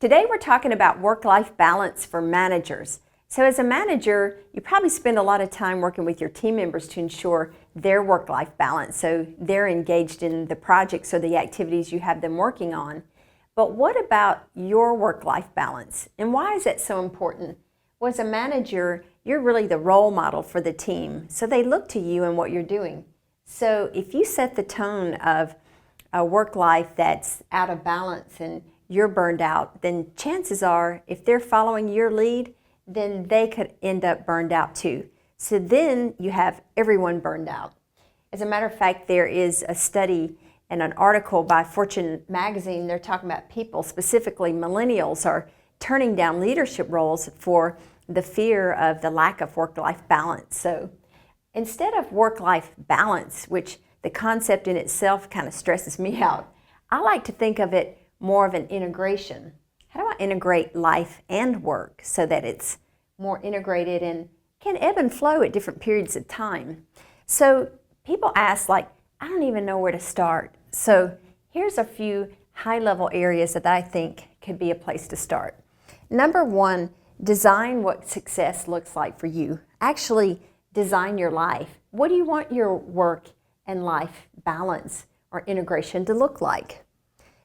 Today we're talking about work-life balance for managers. So as a manager, you probably spend a lot of time working with your team members to ensure their work-life balance, so they're engaged in the projects or the activities you have them working on. But what about your work-life balance? And why is that so important? Well, as a manager, you're really the role model for the team, so they look to you and what you're doing. So if you set the tone of a work life that's out of balance and you're burned out, then chances are if they're following your lead, then they could end up burned out too. So then you have everyone burned out. As a matter of fact, there is a study and an article by Fortune magazine. They're talking about people, specifically millennials, are turning down leadership roles for the fear of the lack of work-life balance. So instead of work-life balance, which the concept in itself kind of stresses me out, I like to think of it more of an integration. How do I integrate life and work so that it's more integrated and can ebb and flow at different periods of time? So people ask, I don't even know where to start. So here's a few high-level areas that I think could be a place to start. Number one, design what success looks like for you. Actually, design your life. What do you want your work and life balance or integration to look like?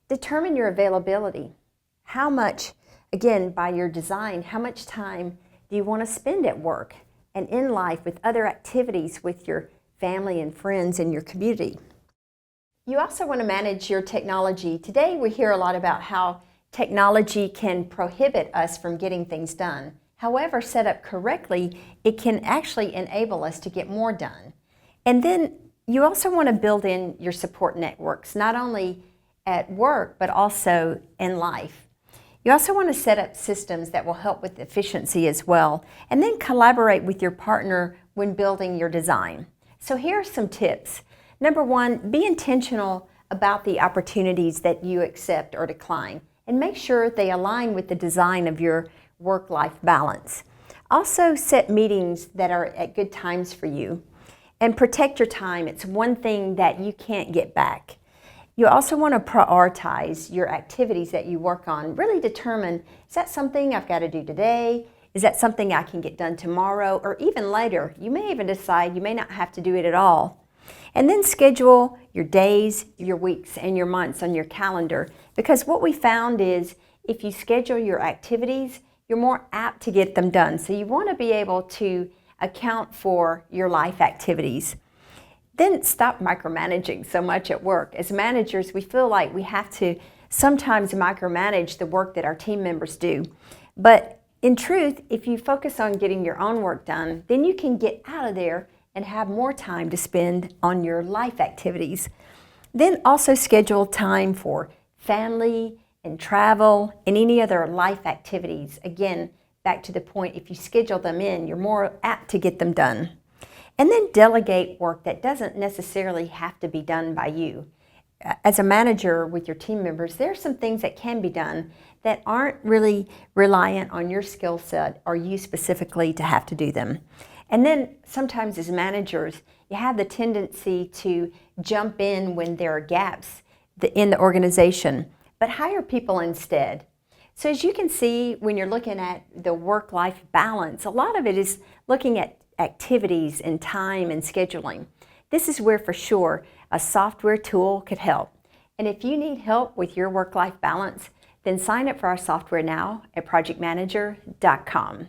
Determine your availability. How much, again, by your design, how much time do you want to spend at work and in life with other activities with your family and friends and your community? You also want to manage your technology. Today we hear a lot about how technology can prohibit us from getting things done. However, set up correctly, it can actually enable us to get more done. And then you also want to build in your support networks, not only at work, but also in life. You also want to set up systems that will help with efficiency as well, and then collaborate with your partner when building your design. So here are some tips. Number one, be intentional about the opportunities that you accept or decline, and make sure they align with the design of your work-life balance. Also set meetings that are at good times for you, and protect your time. It's one thing that you can't get back. You also want to prioritize your activities that you work on. Really determine, is that something I've got to do today? Is that something I can get done tomorrow or even later? You may even decide you may not have to do it at all. And then schedule your days, your weeks, and your months on your calendar, because what we found is if you schedule your activities, you're more apt to get them done. So you want to be able to account for your life activities. Then stop micromanaging so much at work. As managers, we feel like we have to sometimes micromanage the work that our team members do. But in truth, if you focus on getting your own work done, then you can get out of there and have more time to spend on your life activities. Then also schedule time for family and travel and any other life activities. Again, back to the point, if you schedule them in, you're more apt to get them done. And then delegate work that doesn't necessarily have to be done by you. As a manager with your team members, there are some things that can be done that aren't really reliant on your skill set or you specifically to have to do them. And then sometimes as managers, you have the tendency to jump in when there are gaps in the organization, but hire people instead. So as you can see, when you're looking at the work-life balance, a lot of it is looking at activities and time and scheduling. This is where for sure a software tool could help. And if you need help with your work-life balance, then sign up for our software now at projectmanager.com.